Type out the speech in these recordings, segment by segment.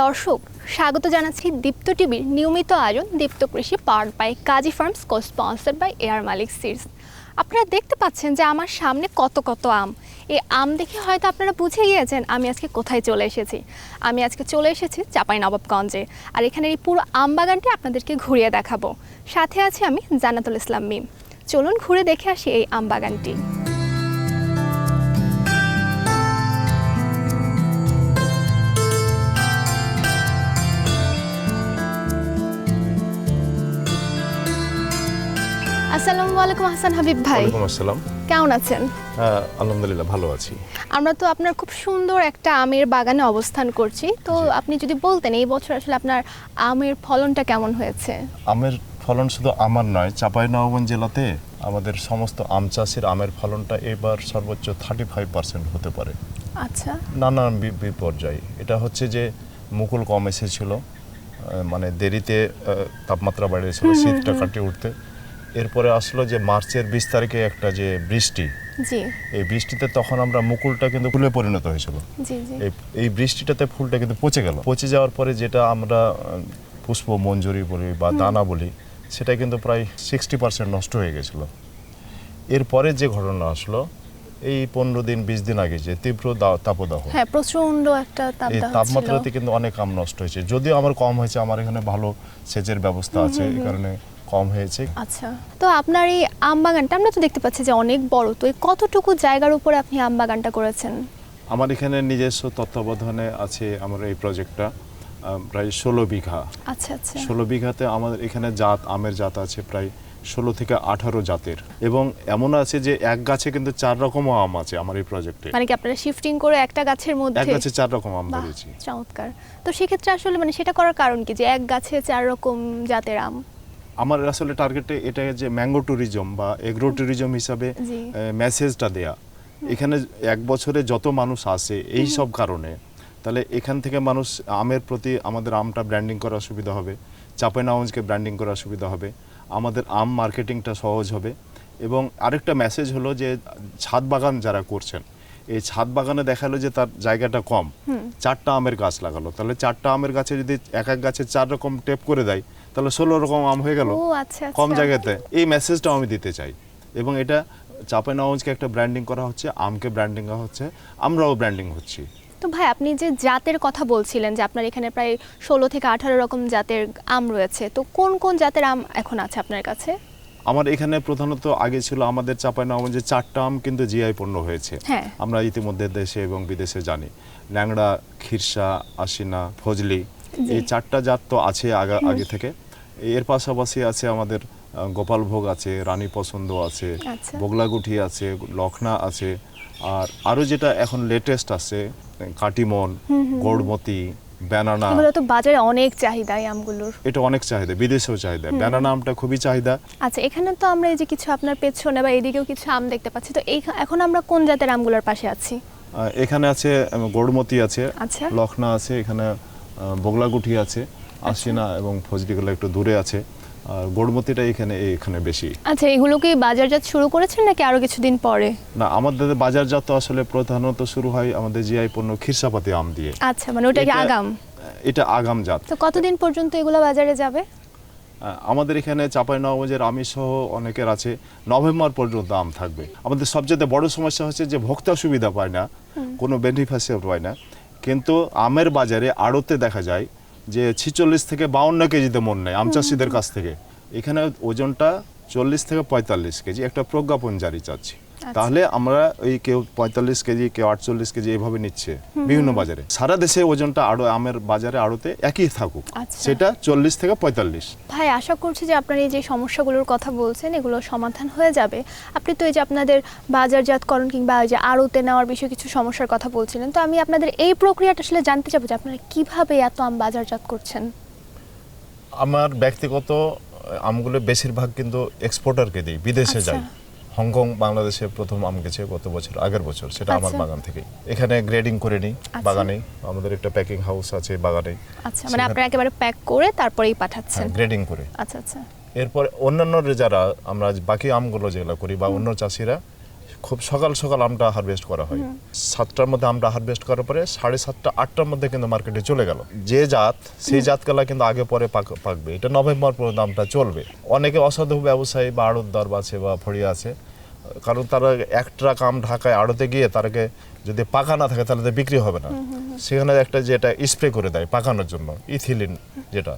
দর্শক স্বাগত জানাচ্ছি দীপ্ত টিভির নিয়মিত আয়োজন Deepto Krishi powered by Kazi farms co sponsored by এয়ার মালিক সিডস। আপনারা দেখতে পাচ্ছেন যে আমার সামনে কত কত আম। এই আম দেখে হয়তো আপনারা বুঝে গিয়েছেন আমি আজকে কোথায় চলে এসেছি। আমি আজকে চলে এসেছি চাঁপাইনবাবগঞ্জে, আর এখানের এই পুরো আম বাগানটি আপনাদেরকে ঘুরিয়ে দেখাবো। সাথে আছি আমি জান্নাতুল ইসলাম মিম। চলুন ঘুরে দেখে আসি এই আম বাগানটি। আসসালামু আলাইকুম হাসান হাবিব ভাই। ওয়ালাইকুম আসসালাম। কেমন আছেন? আলহামদুলিল্লাহ ভালো আছি। আমরা তো আপনার খুব সুন্দর একটা আমের বাগানে অবস্থান করছি, তো আপনি যদি বলতেন এই বছর আসলে আপনার আমের ফলনটা কেমন হয়েছে? আমের ফলন শুধু আমার নয়, চাঁপাইনবাবগঞ্জ জেলাতে আমাদের সমস্ত আম চাষির আমের ফলনটা এবার সর্বোচ্চ 35% হতে পারে। আচ্ছা, নানান বিপর্যয়। এটা হচ্ছে যে মুকুল কম এসেছিল, মানে দেরিতে তাপমাত্রা বেড়েছিল শীতটা কাটিয়ে উঠতে। এরপরে আসলো যে মার্চের 20 তারিখে একটা যে বৃষ্টি, জি, এই বৃষ্টিতে তখন আমরা মুকুলটা কিন্তু ফুলে পরিণত হয়েছিল। জি জি। এই বৃষ্টিটাতে ফুলটা কিন্তু পচে গেল। পচে যাওয়ার পরে যেটা আমরা পুষ্প মঞ্জুরি বলি বা দানা বলি, সেটা কিন্তু প্রায় 60% নষ্ট হয়ে গেছিল। এরপরে যে ঘটনা আসলো এই 15 দিন 20 দিন আগে, যে তীব্র তাপদাহ, হ্যাঁ প্রচন্ড একটা এই তাপমাত্রাতে কিন্তু অনেক আম নষ্ট হয়েছে। যদিও আমার কম হয়েছে, আমার এখানে ভালো সেচের ব্যবস্থা আছে, এই কারণে কম হয়েছে। আচ্ছা, তো আপনার এই আম বাগানটা আমরা তো দেখতে পাচ্ছি যে অনেক বড়, তো এই কতটুকু জায়গার উপরে আপনি আম বাগানটা করেছেন? আমার এখানে নিজস্ব তত্ত্বাবধানে আছে আমার এই প্রজেক্টটা প্রায় 16 বিঘা। আচ্ছা আচ্ছা। 16 বিঘাতে আমাদের এখানে আমের জাত আছে প্রায় 16 থেকে 18 জাতের, এবং এমন আছে যে এক গাছে কিন্তু 4 রকম আম আছে আমার এই প্রজেক্টে। মানে কি আপনারা শিফটিং করে একটা গাছের মধ্যে এক গাছে 4 রকম আম ধরেছি। চমৎকার। তো সেক্ষেত্রে আসলে মানে সেটা করার কারণ কি যে এক গাছে 4 রকম জাতের আম? আমার আসলে টার্গেটে এটা যে ম্যাঙ্গো ট্যুরিজম বা এগ্রো ট্যুরিজম হিসাবে মেসেজটা দেয়া। এখানে এক বছরে যত মানুষ আসে এই সব কারণে, তাহলে এখান থেকে মানুষ আমের প্রতি আমাদের আমটা ব্র্যান্ডিং করার সুবিধা হবে, চাঁপাইনবাবগঞ্জকে ব্র্যান্ডিং করার সুবিধা হবে, আমাদের আম মার্কেটিংটা সহজ হবে। এবং আরেকটা মেসেজ হলো যে ছাদ বাগান যারা করছেন, এই ছাদ বাগানে দেখালো যে তার জায়গাটা কম, 4টা আমের গাছ লাগালো, তাহলে 4টা আমের গাছে যদি এক এক গাছে 4 রকম টেপ করে দেয়, তাহলে 16 রকম আম হয়ে গেল কম জায়গাতে। এই মেসেজটা আমি দিতে চাই, এবং এটা চাঁপাইনবাবগঞ্জকে একটা ব্র্যান্ডিং করা হচ্ছে, আমকে ব্র্যান্ডিং করা হচ্ছে, আমরাও ব্র্যান্ডিং হচ্ছি। তো ভাই আপনি যে জাতের কথা বলছিলেন যে আপনার এখানে প্রায় 16 থেকে 18 রকম জাতের আম রয়েছে, তো কোন কোন জাতের আম এখন আছে আপনার কাছে? আমার এখানে প্রধানত আগে ছিল আমাদের চাঁপাইনবাবগঞ্জে 4টা আম কিন্তু জিআই পণ্য হয়েছে, আমরা ইতিমধ্যে দেশে এবং বিদেশে জানি। ল্যাংড়া, খিরসা, আশিনা, ফজলি, এই 4টা জাত তো আছে আগে থেকে। এর পাশাপাশি আছে আমাদের গোপালভোগ আছে, রানী পছন্দ আছে, বগলাগুঠি আছে, লখনা আছে, আর আরো যেটা এখন লেটেস্ট আছে কাটিমন, গৌড়মতি, ব্যানানা। এগুলো তো বাজারে অনেক চাহিদা এই আমগুলোর। এটা অনেক চাহিদা, বিদেশেও চাহিদা, ব্যানানা আমটা খুবই চাহিদা। আচ্ছা, এখানে তো আমরা এই যে কিছু আপনার পেছনে বা এদিকেও কিছু আম দেখতে পাচ্ছি, তো এখন আমরা কোন জাতের আমগুলোর পাশে আছি? এখানে আছে গৌড়মতি আছে, লখনা আছে, এখানে বগলাগুঠি আছে, আশিনা এবং ফজলিগুলো একটু দূরে আছে, আর গৌড়মতিটা এখানে বেশি। আচ্ছা, এগুলো কি বাজারজাত শুরু করেছেন নাকি আরো কিছুদিন পরে? না, আমাদের বাজারজাত আসলে প্রধানত শুরু হয় আমাদের জিআই পণ্য খিরসাপাতি আম দিয়ে। আচ্ছা, মানে ওটা কি আগাম? এটা আগাম জাত। তো কতদিন পর্যন্ত এগুলো বাজারে যাবে? আমাদের এখানে চাঁপাইনবাবগঞ্জের আমি সহ অনেকের আছে নভেম্বর পর্যন্ত আম থাকবে। আমাদের সবচেয়ে বড় সমস্যা হচ্ছে যে ভোক্তা সুবিধা পায় না, কোনো বেনিফিশিয়ারি পায় না। কিন্তু আমের বাজারে আড়তে দেখা যায় যে 46 থেকে 52 কেজিতে মন নেয় আম চাষিদের কাছ থেকে। এখানে ওজনটা 40 থেকে 45 কেজি, একটা প্রজ্ঞাপন জারি চাচ্ছি। তাহলে আমরা ওই কেউ 45 কেজি, কেউ 48 কেজি এভাবে নিচ্ছে বিভিন্ন বাজারে। সারা দেশে ওজনটা আমের বাজারে আড়তে একই থাকুক, সেটা 40 থেকে 45। ভাই আশা করছি যে আপনার এই যে সমস্যাগুলোর কথা বলছেন এগুলো সমাধান হয়ে যাবে। আপনি তো এই যে আপনাদের বাজারজাতকরণ কিংবা এই যে আড়তে নেওয়ার বিষয়ে কিছু সমস্যার কথা বলছিলেন, তো আমি আপনাদের এই প্রক্রিয়াটা আসলে জানতে চাবো যে আপনারা কিভাবে এত আম বাজারজাত করছেন? আমার ব্যক্তিগত আমগুলো বেশিরভাগ কিন্তু এক্সপোর্টারকে দিই, বিদেশে যায়। হংকং, বাংলাদেশে প্রথম আম গেছে গত বছর, আগের বছর, সেটা আমার বাগান থেকে। এখানে গ্রেডিং করে নিই বাগানে, আমাদের একটা প্যাকিং হাউস আছে বাগানে। আচ্ছা, মানে আপনারা একেবারে প্যাক করে তারপরেই পাঠাচ্ছেন? গ্রেডিং করে। আচ্ছা আচ্ছা। এরপর অন্যান্য যারা আমরা বাকি আমগুলো যেগুলো করি বা অন্য চাষিরা খুব সকাল সকাল আমটা হারভেস্ট করা হয়। 7টার মধ্যে আমটা হারভেস্ট করার পরে 7:30 8টার মধ্যে কিন্তু মার্কেটে চলে গেল। যে জাত সেই জাতগুলা কিন্তু আগে পরে পাকবে, এটা নভেম্বর পর্যন্ত আমটা চলবে। অনেকে অসাধু ব্যবসায়ী বা আড়তদার আছে বা ফড়িয়া আছে, কারণ তারা এক ট্রাক আম ঢাকায় আড়তে গিয়ে তারকে যদি পাকা না থাকে তাহলে তো বিক্রি হবে না, সেখানে একটা যেটা স্প্রে করে দেয় পাকানোর জন্য, ইথিলিন যেটা,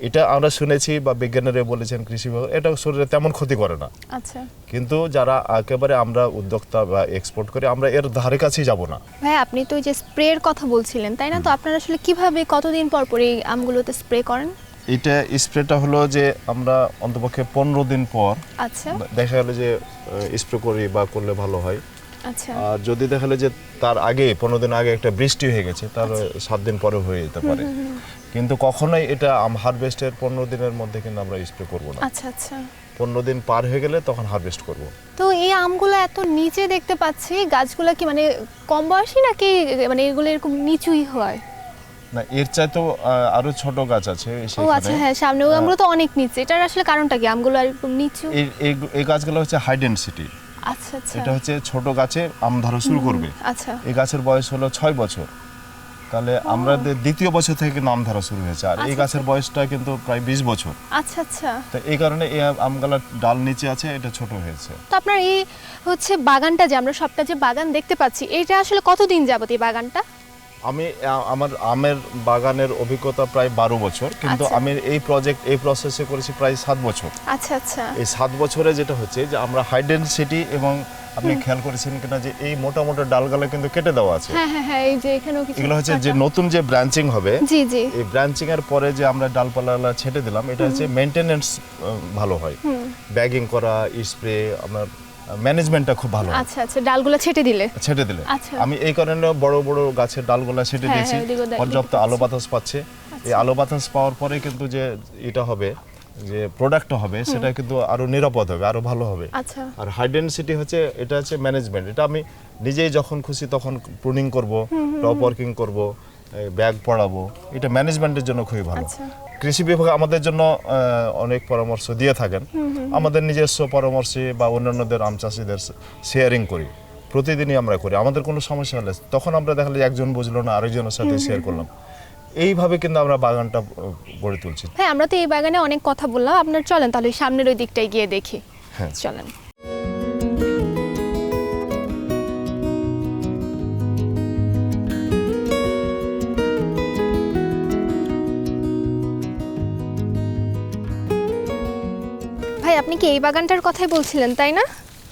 এটা আমরা শুনেছি বা বিজ্ঞানীরা বলেছেন, কৃষি বিভাগ, এটা শরীরে তেমন ক্ষতি করে না। আচ্ছা কিন্তু যারা একেবারে আমরা উদ্যোক্তা বা এক্সপোর্ট করি, আমরা এর ধারে কাছেই যাব না। ভাই আপনি তো ওই যে স্প্রের কথা বলছিলেন তাই না, তো আপনারা আসলে কিভাবে কতদিন পর পর এই আমগুলোতে স্প্রে করেন? এটা স্প্রেটা হলো যে আমরা অন্তপক্ষে 15 দিন পর আচ্ছা দেখা গেল যে স্প্রে করি বা করলে ভালো হয়। আচ্ছা আর যদি দেখা গেলো যে তার আগে 15 দিন আগে একটা বৃষ্টি হয়ে গেছে, তার 7 দিন পরে হয়ে যেতে পারে, কিন্তু কখনোই এটা হারভেস্টের 15 দিনের মধ্যে কিন্তু আমরা স্প্রে করব না। আচ্ছা আচ্ছা 15 দিন পার হয়ে গেলে তখন হারভেস্ট করব। তো এই আমগুলো এত নিচে দেখতে পাচ্ছি, গাছগুলো কি মানে কম বয়সী নাকি মানে এগুলো এরকম নিচুই হয়? না, এর চাইতেও আরো ছোট গাছ আছে ও আচ্ছা, হ্যাঁ সামনে ওই আমগুলো তো অনেক নিচে, এটার আসলে কারণটা কি আমগুলো এরকম নিচু? এই গাছগুলো হচ্ছে হাই ডেনসিটি। আচ্ছা আচ্ছা এটা হচ্ছে ছোট গাছে আম ধরা শুরু করবে। আচ্ছা এই গাছের বয়স হলো 6 বছর, তাহলে আমাদের দ্বিতীয় বছর থেকে কিন্তু আম ধরা শুরু হয়েছে, আর এই গাছের বয়সটা কিন্তু প্রায় 20 বছর। আচ্ছা আচ্ছা তো এই কারণে এই আমগুলোর ডাল নিচে আছে, এটা ছোট হয়েছে। তো আপনার এই হচ্ছে বাগানটা যে আমরা সবটা যে বাগান দেখতে পাচ্ছি, এটা আসলে কতদিন যাবত এই বাগানটা? আমি আমার আমের বাগানের অভিজ্ঞতা প্রায় 12 বছর, কিন্তু আচ্ছা। আমি এই প্রসেসে করেছি প্রায় 7 বছর। আচ্ছা আচ্ছা এই 7 বছরে যেটা হচ্ছে যে আমরা হাই ডেনসিটি, এবং আপনি খেয়াল করেছেন কিনা যে এই মোটা মোটা ডালগুলো কিন্তু কেটে দেওয়া আছে। হ্যাঁ হ্যাঁ হ্যাঁ এই যে এখানেও কিছু এগুলো হচ্ছে যে কাটা। নতুন যে ব্রাঞ্চিং হবে, জি জি এই ব্রাঞ্চিং এর পরে যে আমরা ডালপালা ছেটে দিলাম, এটা হচ্ছে মেইনটেনেন্স ভালো হয়, ব্যাগিং করা, স্প্রে, আপনার ম্যানেজমেন্টটা খুব ভালো হয়। আচ্ছা আচ্ছা ডালগুলো ছেটে দিলে আচ্ছা। আমি এই কারণে বড় বড় গাছের ডালগুলো ছেটে হ্যাঁ, দিয়েছি, হ্যাঁ, ওদিকেও পর্যাপ্ত দেখতে আলো বাতাস পাচ্ছে। এই আলো বাতাস পাওয়ার পরে কিন্তু যে এটা হবে, যে প্রোডাক্টটা হবে, সেটা কিন্তু আরো নিরাপদ হবে, আরো ভালো হবে। আচ্ছা আর হাই ডেনসিটি হচ্ছে, এটা হচ্ছে ম্যানেজমেন্ট, এটা আমি নিজেই যখন খুশি তখন প্রুনিং করব, টপ ওয়ার্কিং করব, ব্যাগ পড়াবো, এটা ম্যানেজমেন্টের জন্য খুবই ভালো। আচ্ছা কৃষি বিভাগ আমাদের জন্য অনেক পরামর্শ দিয়ে থাকেন, আমাদের নিজস্ব পরামর্শে বা অন্যান্যদের আম চাষিদের শেয়ারিং করি, প্রতিদিনই আমরা করি। আমাদের কোনো সমস্যা হলে তখন আমরা দেখালে একজন বুঝলো না, আরেকজনের সাথে শেয়ার করলাম, এইভাবে কিন্তু আমরা বাগানটা গড়ে তুলছি। হ্যাঁ আমরা তো এই বাগানে অনেক কথা বললাম, আপনার চলেন তাহলে সামনের ওই দিকটায় গিয়ে দেখি। হ্যাঁ চলেন। ভাই আপনি কি এই বাগানটার কথাই বলছিলেন তাই না?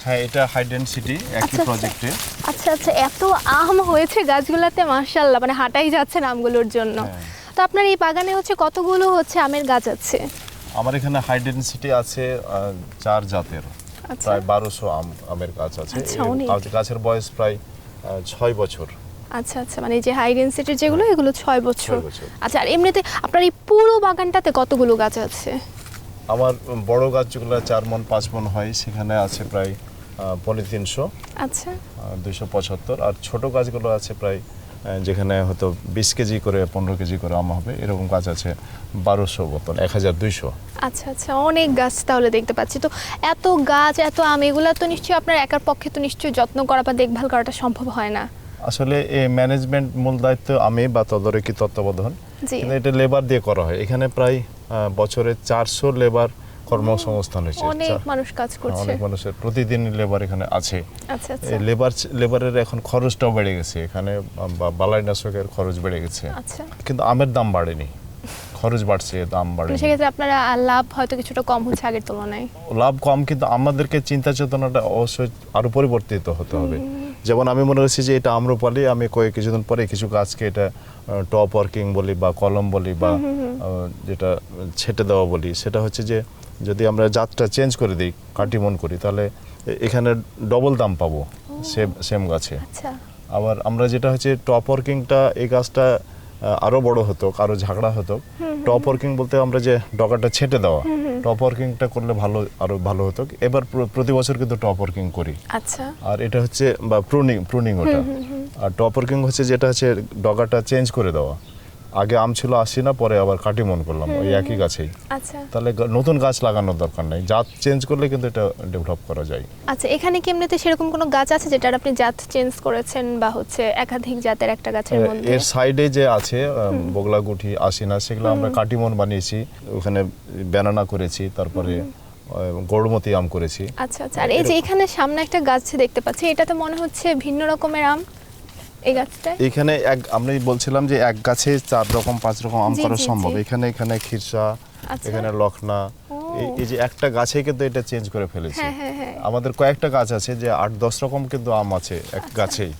হ্যাঁ, এটা হাই ডেনসিটি একই প্রজেক্টে। আচ্ছা আচ্ছা এত আম হয়েছে গাছগুলোতে মাশাআল্লাহ, মানে হাঁটাই যাচ্ছে না আমগুলোর জন্য। তো আপনার এই বাগানে হচ্ছে কতগুলো হচ্ছে আমের গাছ আছে? আমার এখানে হাই ডেনসিটি আছে 4 জাতের, আচ্ছা প্রায় 1200 আমের গাছ আছে। আচ্ছা, অনেক। গাছের বয়স প্রায় 6 বছর। আচ্ছা আচ্ছা মানে এই যে হাই ডেনসিটির যেগুলো এগুলো 6 বছর। 6 বছর। আচ্ছা আর এমনিতে আপনার এই পুরো বাগানটাতে কতগুলো গাছ আছে? আমার বড় গাছ যেগুলো 4 মণ 5 মণ হয়, সেখানে আছে প্রায় 350, আচ্ছা 275, আর ছোট গাছগুলো আছে প্রায় যেখানে হয়তো 20 কেজি করে 15 কেজি করে আম হবে, এরকম গাছ আছে 1200 মতন, 1200। আচ্ছা আচ্ছা অনেক গাছ তাহলে দেখতে পাচ্ছি। তো এত গাছ এত আম, এগুলো তো নিশ্চয়ই আপনার একার পক্ষে তো নিশ্চয়ই যত্ন করা বা দেখভাল করাটা সম্ভব হয় না। আসলে এই ম্যানেজমেন্ট মূল দায়িত্ব আমি বা তদারকি তত্ত্বাবধান, জি কিন্তু এটা লেবার দিয়ে করা হয়। এখানে প্রায় বছরে 400 লেবার কর্মসংস্থান হয়েছে, অনেক মানুষ কাজ করছে। অনেক মানুষের প্রতিদিন লেবার এখানে আছে। আচ্ছা আচ্ছা এই লেবারের এখন খরচটাও বেড়ে গেছে, এখানে বালাইনাশকের খরচ বেড়ে গেছে, আচ্ছা কিন্তু আমের দাম বাড়েনি, খরচ বাড়ছে, দাম বাড়েনি। সেক্ষেত্রে আপনারা লাভ হয়তো কিছুটা কম হচ্ছে আগের তুলনায়। লাভ কম, কিন্তু আমাদেরকে চিন্তা চেতনাটা অবশ্যই আরো পরিবর্তিত হতে হবে। যেমন আমি মনে করছি যে এটা আম্রপালি, আমি কিছুদিন পরে কিছু গাছকে এটা টপ ওয়ার্কিং বলি বা কলম বলি বা যেটা ছেটে দেওয়া বলি, সেটা হচ্ছে যে যদি আমরা জাতটা চেঞ্জ করে দিই, কাটিমন করি, তাহলে এখানে ডবল দাম পাবো সেম গাছে। আচ্ছা আবার আমরা যেটা হচ্ছে টপ ওয়ার্কিংটা, এই গাছটা আরো বড় হতো, আরো ঝাগড়া হতো। টপ ওয়ার্কিং বলতে আমরা যে ডগাটা ছেটে দেওয়া, টপ ওয়ার্কিংটা করলে আরো ভালো হতো। এবার প্রতি বছর কিন্তু টপ ওয়ার্কিং করি। আচ্ছা আর এটা হচ্ছে বা প্রুনিং ওটা। আর টপ ওয়ার্কিং হচ্ছে যেটা হচ্ছে ডগাটা চেঞ্জ করে দেওয়া। আগে আম ছিল আশিনা, পরে আবার কাটিমন করলাম ওই একই গাছেই। আচ্ছা তাহলে নতুন গাছ লাগানোর দরকার নাই, জাত চেঞ্জ করলে কিন্তু এটা ডেভেলপ করা যায়। আচ্ছা, এখানে কি এমনিতে সেরকম কোনো গাছ আছে যেটার আপনি জাত চেঞ্জ করেছেন বা হচ্ছে একাধিক জাতের একটা গাছের মধ্যে? এর সাইডে যে আছে বগলাগুঠি, আশিনা, সেগুলো আমরা কাটিমন বানিয়েছি, ওখানে ব্যানানা করেছি, তারপরে গৌড়মতি আম করেছি। আচ্ছা আচ্ছা। আর এই যে এখানে সামনে একটা গাছ দেখতে পাচ্ছি, এটা তো মনে হচ্ছে ভিন্ন রকমের আম, এই গাছটা? এখানে আমি বলছিলাম যে এক গাছে 4 রকম 5 রকম আম জি, করা জি, সম্ভব। জি। এখানে খিরসা, আচ্ছা। এখানে লখনা, এই যে একটা গাছে কিন্তু এটা চেঞ্জ করে ফেলেছে। হ্যাঁ হ্যাঁ হ্যাঁ। আমাদের কয়েকটা গাছ আছে যে 8-10 রকম কিন্তু আম আছে এক গাছেই।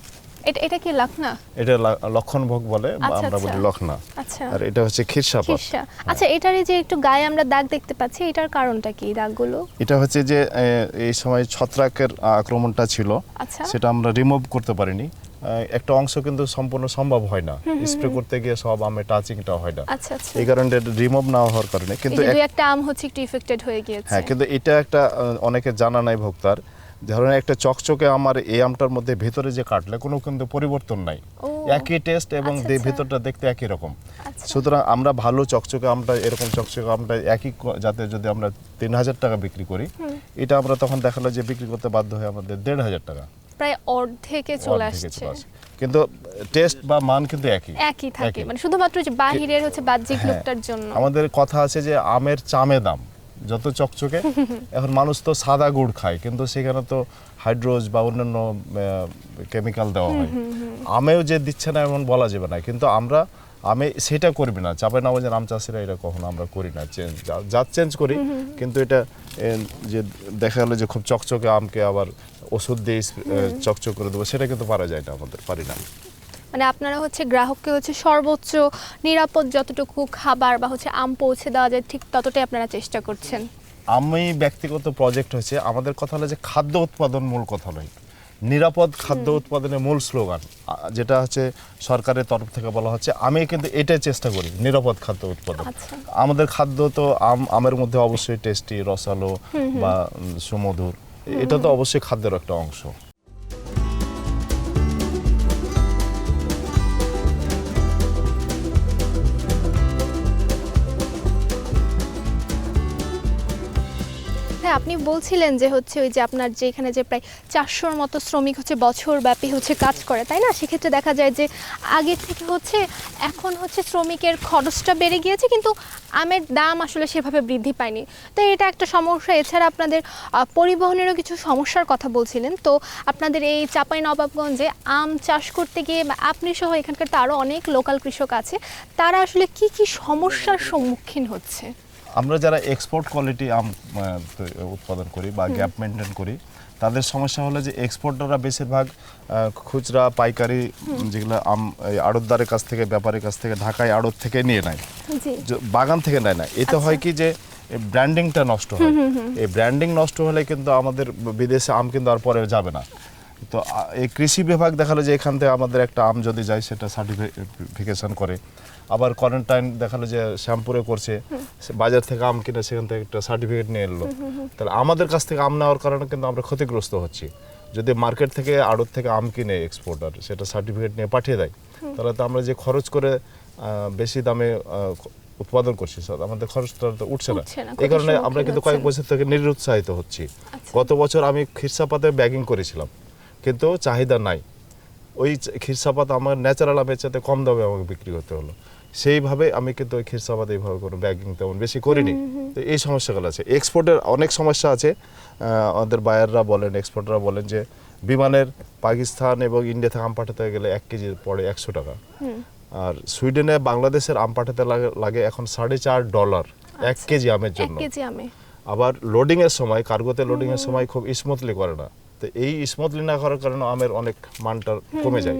এটা কি লখনা? এটা লক্ষণভোগ বলে, বা আচ্ছা, আমরা বলি আচ্ছা। লখনা। আচ্ছা। আর এটা হচ্ছে খিরসাপাত। খিরসা। আচ্ছা, এটার এই যে একটু গায়ে আমরা দাগ দেখতে পাচ্ছি, এটার কারণটা কি দাগগুলো? এটা হচ্ছে যে এই সময় ছত্রাকের আক্রমণটা ছিল, আচ্ছা। সেটা আমরা রিমুভ করতে পারিনি। একটা অংশ কিন্তু সম্পূর্ণ সম্ভব হয় না, স্প্রে করতে গিয়ে সব আমে টাচিংটা হয় না। আচ্ছা আচ্ছা। এই কারণে রিমুভ না হওয়ার কারণে কিন্তু এই যে দুই একটা আম হচ্ছে একটু ইফেক্টেড হয়ে গিয়েছে। হ্যাঁ, কিন্তু এটা একটা অনেকে জানা নাই ভোক্তার, ধরেন একটা চকচকে আমার এই আমটার মধ্যে ভেতরে যে কাটলে কোনো কিন্তু পরিবর্তন নাই, ও, একই টেস্ট এবং আচ্ছা, আচ্ছা। ভেতরটা দেখতে একই রকম। আচ্ছা। সুতরাং আমরা ভালো চকচকে আমটা, এরকম চকচকে আমটা একই যাতে যদি আমরা 3000 টাকা বিক্রি করি, এটা আমরা তখন দেখালো যে বিক্রি করতে বাধ্য হয়ে আমাদের 1500 টাকা, প্রায় অর্ধেকে চলে অর্ধেকে আসছে। চলে আসে। কিন্তু টেস্ট বা মান কিন্তু একই থাকে, একই। মানে শুধুমাত্র যে বাহিরের হচ্ছে বাহ্যিক হ্যাঁ, লুকটার জন্য। আমাদের কথা আছে যে আমের চামে দাম, যত চকচকে। এখন মানুষ তো সাদা গুড় খায়, কিন্তু সেখানে তো হাইড্রোজ বা অন্যান্য কেমিক্যাল দেওয়া হয়। আমেও যে দিচ্ছে না এমন বলা যাবে না, কিন্তু আমরা আমি সেটা করবি না, চাপে না যে আম চাষিরা এটা কখনো আমরা করি না, জাত চেঞ্জ করি। কিন্তু এটা যে দেখা গেলো যে খুব চকচকে আমকে আবার ওষুধ দিয়ে চকচক করে দেবো, সেটা কিন্তু পারা যায় না, আমাদের পারি না। মানে আপনারা হচ্ছে গ্রাহককে হচ্ছে সর্বোচ্চ নিরাপদ যতটুকু খাবার বা হচ্ছে আম পৌঁছে দেওয়া যায় ঠিক ততটাই আপনারা চেষ্টা করছেন। আমি ব্যক্তিগত প্রজেক্ট হয়েছে, আমাদের কথা হলো যে খাদ্য উৎপাদন মূল কথা নয়, নিরাপদ খাদ্য উৎপাদনের মূল স্লোগান, যেটা হচ্ছে সরকারের তরফ থেকে বলা হচ্ছে। আমি কিন্তু এটাই চেষ্টা করি, নিরাপদ খাদ্য উৎপাদন। আচ্ছা। আমাদের খাদ্য তো আমের মধ্যে অবশ্যই টেস্টি, রসালো বা সুমধুর, এটা তো অবশ্যই খাদ্যের একটা অংশ। হ্যাঁ, আপনি বলছিলেন যে হচ্ছে ওই যে আপনার যে এখানে যে প্রায় 400-র মতো শ্রমিক হচ্ছে বছরব্যাপী হচ্ছে কাজ করে, তাই না? সেক্ষেত্রে দেখা যায় যে আগে থেকে হচ্ছে এখন হচ্ছে শ্রমিকের খরচটা বেড়ে গিয়েছে, কিন্তু আমের দাম আসলে সেভাবে বৃদ্ধি পায়নি। তো এটা একটা সমস্যা। এছাড়া আপনাদের পরিবহনেরও কিছু সমস্যার কথা বলছিলেন। তো আপনাদের এই চাঁপাইনবাবগঞ্জে আম চাষ করতে গিয়ে বা আপনি সহ এখানকার তো আরও অনেক লোকাল কৃষক আছে, তারা আসলে কি কি সমস্যার সম্মুখীন হচ্ছে? আমরা যারা এক্সপোর্ট কোয়ালিটি আম উৎপাদন করি বা গ্যাপ মেনটেন করি, তাদের সমস্যা হলো যে এক্সপোর্টাররা বেশিরভাগ খুচরা পাইকারি যেগুলো আম আড়তদারের কাছ থেকে, ব্যাপারীর কাছ থেকে, ঢাকায় আড়ত থেকে নিয়ে নেয়, বাগান থেকে নেয় না। এতে হয় কি যে ব্র্যান্ডিংটা নষ্ট হয়। এই ব্র্যান্ডিং নষ্ট হলে কিন্তু আমাদের বিদেশে আম কিন্তু আর পরে যাবে না। তো এই কৃষি বিভাগ দেখালো যে এখান থেকে আমাদের একটা আম যদি যায় সেটা সার্টিফিকেশন করে, আবার কোয়ারেন্টাইন দেখালো যে শ্যামপুরে করছে, বাজার থেকে আম কিনে সেখান থেকে একটা সার্টিফিকেট নিয়ে এলো। তাহলে আমাদের কাছ থেকে আম নেওয়ার কারণে কিন্তু আমরা ক্ষতিগ্রস্ত হচ্ছি। যদি মার্কেট থেকে আড়ত থেকে আম কিনে এক্সপোর্টার সেটা সার্টিফিকেট নিয়ে পাঠিয়ে দেয়, তাহলে তো আমরা যে খরচ করে বেশি দামে উৎপাদন করছি, আমাদের খরচটা তো উঠছে না। এই কারণে আমরা কিন্তু কয়েক বছর থেকে নিরুৎসাহিত হচ্ছি। গত বছর আমি খিরসাপাতে ব্যাগিং করেছিলাম, কিন্তু চাহিদা নাই। ওই খিরসাপাত আমার ন্যাচারাল আমের চাইতে কম দামে আমাকে বিক্রি করতে হলো। সেইভাবে আমি কিন্তু ওই খিরসাপাত এইভাবে কোনো ব্যাগিং তেমন বেশি করিনি। তো এই সমস্যাগুলো আছে। এক্সপোর্টের অনেক সমস্যা আছে। আমাদের বায়াররা বলেন, এক্সপোর্টাররা বলেন যে বিমানের পাকিস্তান এবং ইন্ডিয়া থেকে আম পাঠাতে গেলে 1 কেজি পড়ে 100 টাকা। আর সুইডেনে বাংলাদেশের আম পাঠাতে লাগে এখন $4.5 1 কেজি আমের জন্য। আবার লোডিং এর সময়, কার্গোতে লোডিং এর সময় খুব স্মুথলি করে না। তো এই স্মুথলি না করার কারণে আমের অনেক মানটা কমে যায়।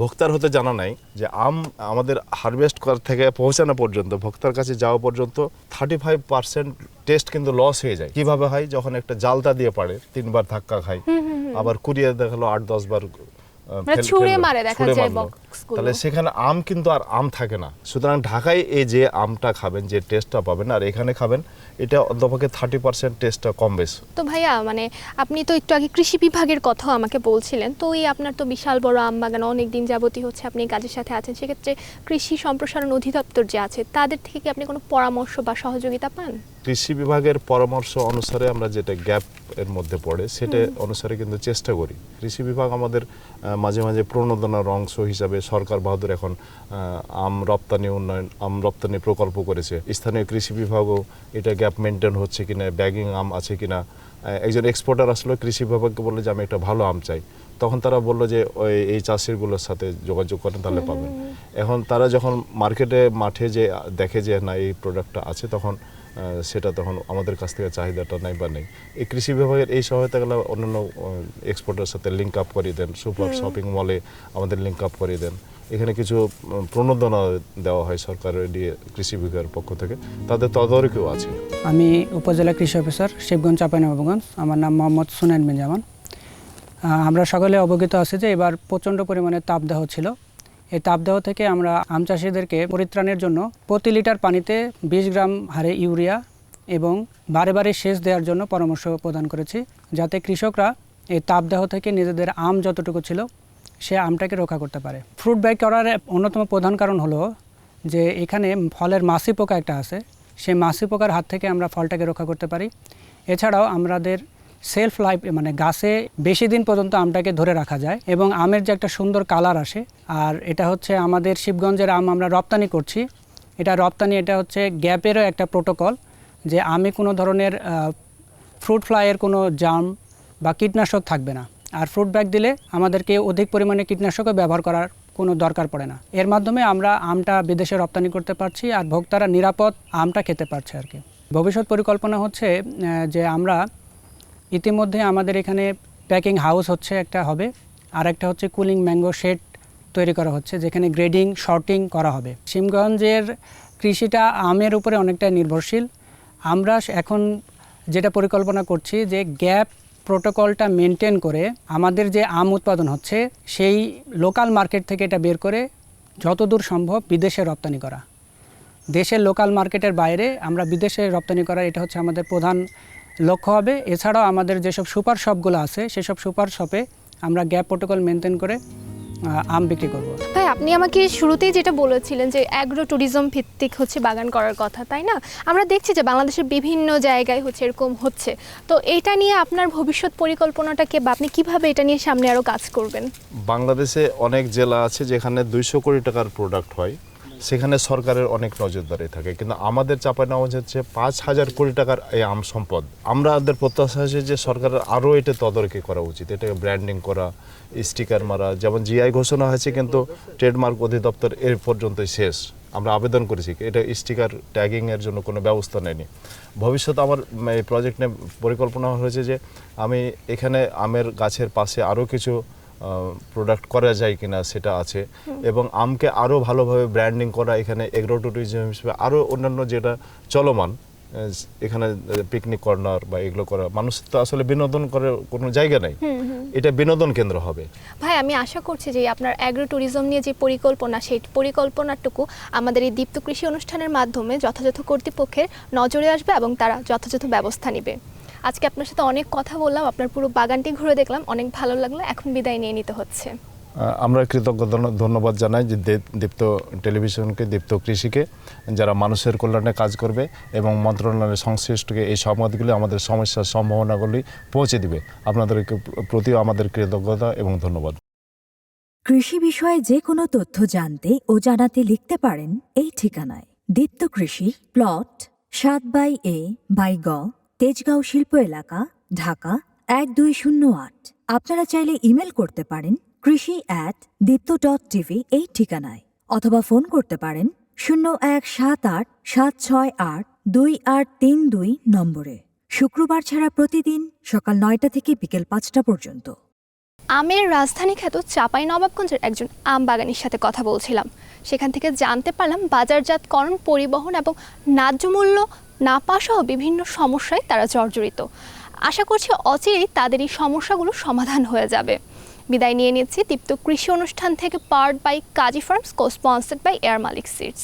ভোক্তার হতে জানা নাই যে আম আমাদের হারভেস্ট করা থেকে পৌঁছানো পর্যন্ত, ভোক্তার কাছে যাওয়া পর্যন্ত 35% টেস্ট কিন্তু লস হয়ে যায়। কিভাবে হয়? যখন একটা জালতা দিয়ে পারে 3 বার ধাক্কা খায়, আবার কুরিয়ার দেখালো 8-10 বার ছুঁড়ে মারে, তাহলে সেখানে আম কিন্তু আর আম থাকে না। সুতরাং ঢাকায় এই যে আমটা খাবেন, যে টেস্টটা পাবেন, আর এখানে খাবেন, এটা অন্তপক্ষে 30% টেস্টটা কম বেশ। তো ভাইয়া মানে আপনি তো একটু আগে কৃষি বিভাগের কথাও আমাকে বলছিলেন, তো এই আপনার তো বিশাল বড় আম বাগান, অনেক দিন যাবতই হচ্ছে আপনি এই কাজের সাথে আছেন, সেক্ষেত্রে কৃষি সম্প্রসারণ অধিদপ্তর যে আছে তাদের থেকে কি আপনি কোনো পরামর্শ বা সহযোগিতা পান? কৃষি বিভাগের পরামর্শ অনুসারে আমরা যেটা গ্যাপ এর মধ্যে পড়ে সেটা অনুসারে কিন্তু চেষ্টা করি। কৃষি বিভাগ আমাদের মাঝে মাঝে প্রণোদনার অংশ হিসাবে সরকার বাহাদুর এখন আম রপ্তানি উন্নয়ন, আম রপ্তানি প্রকল্প করেছে। স্থানীয় কৃষি বিভাগও এটা গ্যাপ মেনটেন হচ্ছে কিনা, ব্যাগিং আম আছে কিনা। একজন এক্সপোর্টার আসলে কৃষি বিভাগকে বললো যে আমি একটা ভালো আম চাই, তখন তারা বললো যে এই চাষিগুলোর সাথে যোগাযোগ করেন তাহলে পাবেন। এখন তারা যখন মাঠে যে দেখে যে না এই প্রোডাক্টটা আছে, তখন সেটা তখন আমাদের কাছ থেকে চাহিদাটা নাই বা নেই। এই কৃষি বিভাগের এই সহায়তাগুলো অন্যান্য এক্সপোর্টের সাথে লিঙ্ক আপ করিয়ে দেন, সুপার শপিং মলে আমাদের লিঙ্ক আপ করিয়ে দেন। এখানে কিছু প্রণোদনা দেওয়া হয় সরকারের কৃষি বিভাগের পক্ষ থেকে, তাদের তদারকিও আছে। আমি উপজেলা কৃষি অফিসার, শিবগঞ্জ, চাঁপাইনবাবগঞ্জ। আমার নাম মোহাম্মদ সুনাইন বিন জামান। আমরা সকলে অবগত আছি যে এবার প্রচণ্ড পরিমাণে তাপদাহ ছিল। এই তাপদাহ থেকে আমরা আম চাষিদেরকে পরিত্রাণের জন্য প্রতি লিটার পানিতে 20 গ্রাম হারে ইউরিয়া এবং বারে বারে সেচ দেওয়ার জন্য পরামর্শ প্রদান করেছি, যাতে কৃষকরা এই তাপদাহ থেকে নিজেদের আম যতটুকু ছিল সে আমটাকে রক্ষা করতে পারে। ফ্রুট ব্যাগ করার অন্যতম প্রধান কারণ হলো যে এখানে ফলের মাছি পোকা একটা আছে, সেই মাছি পোকার হাত থেকে আমরা ফলটাকে রক্ষা করতে পারি। এছাড়াও আমাদের সেলফ লাইফ মানে গাছে বেশি দিন পর্যন্ত আমটাকে ধরে রাখা যায় এবং আমের যে একটা সুন্দর কালার আসে। আর এটা হচ্ছে আমাদের শিবগঞ্জের আম আমরা রপ্তানি করছি। এটা হচ্ছে গ্যাপেরও একটা প্রোটোকল, যে আমে কোনো ধরনের ফ্রুট ফ্লাইয়ের কোনো জার্ম বা কীটনাশক থাকবে না। আর ফ্রুট ব্যাগ দিলে আমাদেরকে অধিক পরিমাণে কীটনাশকও ব্যবহার করার কোনো দরকার পড়ে না। এর মাধ্যমে আমরা আমটা বিদেশে রপ্তানি করতে পারছি আর ভোক্তারা নিরাপদ আমটা খেতে পারছে আর কি। ভবিষ্যৎ পরিকল্পনা হচ্ছে যে আমরা ইতিমধ্যে আমাদের এখানে প্যাকিং হাউস হচ্ছে একটা হবে, আর একটা হচ্ছে কুলিং ম্যাঙ্গো শেড তৈরি করা হচ্ছে, যেখানে গ্রেডিং শর্টিং করা হবে। শিবগঞ্জের কৃষিটা আমের উপরে অনেকটা নির্ভরশীল। আমরা এখন যেটা পরিকল্পনা করছি যে গ্যাপ প্রোটোকলটা মেনটেন করে আমাদের যে আম উৎপাদন হচ্ছে সেই লোকাল মার্কেট থেকে এটা বের করে যতদূর সম্ভব বিদেশে রপ্তানি করা। দেশের লোকাল মার্কেটের বাইরে আমরা বিদেশে রপ্তানি করা, এটা হচ্ছে আমাদের প্রধান লক্ষ্য হবে। এছাড়াও আমাদের যেসব সুপার শপগুলো আছে সেসব সুপার শপে আমরা গ্যাপ প্রোটোকল মেনটেন করে আম বিক্রি করব। ভাই আপনি আমাকে শুরুতেই যেটা বলেছিলেন যে অ্যাগ্রো ট্যুরিজম ভিত্তিক হচ্ছে বাগান করার কথা, তাই না? আমরা দেখছি যে বাংলাদেশের বিভিন্ন জায়গায় হচ্ছে এরকম হচ্ছে, তো এটা নিয়ে আপনার ভবিষ্যৎ পরিকল্পনাটাকে বা আপনি কিভাবে এটা নিয়ে সামনে আরও কাজ করবেন? বাংলাদেশে অনেক জেলা আছে যেখানে 200 কোটি টাকার প্রোডাক্ট হয়, সেখানে সরকারের অনেক নজরদারি থাকে, কিন্তু আমাদের চাঁপাইনবাবগঞ্জ হচ্ছে 5,000 কোটি টাকার এই আম সম্পদ। আমাদের প্রত্যাশা আছে যে সরকারের আরও এটা তদারকি করা উচিত, এটাকে ব্র্যান্ডিং করা, স্টিকার মারা। যেমন জিআই ঘোষণা হয়েছে কিন্তু ট্রেডমার্ক অধিদপ্তর এর পর্যন্তই শেষ। আমরা আবেদন করেছি, এটা স্টিকার ট্যাগিংয়ের জন্য কোনো ব্যবস্থা নেয়নি। ভবিষ্যতে আমার এই প্রজেক্ট নিয়ে পরিকল্পনা হয়েছে যে আমি এখানে আমের গাছের পাশে আরও কিছু প্রোডাক্ট করা যায় কিনা সেটা আছে, এবং আমকে আরও ভালোভাবে ব্র্যান্ডিং করা, এখানে এগ্রো ট্যুরিজম হিসেবে আরও অন্যান্য যেটা চলমান, এখানে পিকনিক কর্নার বা এগুলো করা। মানুষ তো আসলে বিনোদন করার কোনো জায়গা নেই, এটা বিনোদন কেন্দ্র হবে। ভাই আমি আশা করছি যে আপনার অ্যাগ্রো ট্যুরিজম নিয়ে যে পরিকল্পনা, সেই পরিকল্পনাটুকু আমাদের এই দীপ্ত কৃষি অনুষ্ঠানের মাধ্যমে যথাযথ কর্তৃপক্ষের নজরে আসবে এবং তারা যথাযথ ব্যবস্থা নেবে। আজকে আপনার সাথে অনেক কথা বললাম, আপনার পুরো বাগানটি ঘুরে দেখলাম, অনেক ভালো লাগলো। এখন বিদায় নিয়ে নিতে হচ্ছে। আমরা কৃতজ্ঞতা ধন্যবাদ জানাই যে দীপ্ত টেলিভিশনকে, দীপ্ত কৃষিকে, যারা মানুষের কল্যাণে কাজ করবে এবং মন্ত্রণালয়ের সংশ্লিষ্টকে এই সংবাদগুলি, আমাদের সমস্যার সম্ভাবনাগুলি পৌঁছে দিবে। আপনাদের প্রতিও আমাদের কৃতজ্ঞতা এবং ধন্যবাদ। কৃষি বিষয়ে যে কোনো তথ্য জানতে ও জানাতে লিখতে পারেন এই ঠিকানায়: দীপ্ত কৃষি, প্লট 7/A/গ, তেজগাঁও শিল্প এলাকা, ঢাকা 1208। আপনারা চাইলে ইমেল করতে পারেন krishi@dipto.tv এই ঠিকানায়, অথবা ফোন করতে পারেন 0178-768-2832 নম্বরে। শুক্রবার ছাড়া প্রতিদিন সকাল 9টা থেকে বিকেল 5টা পর্যন্ত। আমের রাজধানী খ্যাত চাঁপাইনবাবগঞ্জের একজন আম বাগানির সাথে কথা বলছিলাম। সেখান থেকে জানতে পারলাম বাজারজাতকরণ, পরিবহন এবং ন্যায্য মূল্য না পাওয়া সহ বিভিন্ন সমস্যায় তারা জর্জরিত। আশা করছি অচিরেই তাদের এই সমস্যাগুলো সমাধান হয়ে যাবে। বিদায় নিয়ে নিচ্ছি দীপ্ত কৃষি অনুষ্ঠান থেকে, powered by Kazi farms, co sponsored by এয়ার মালিক সিডস।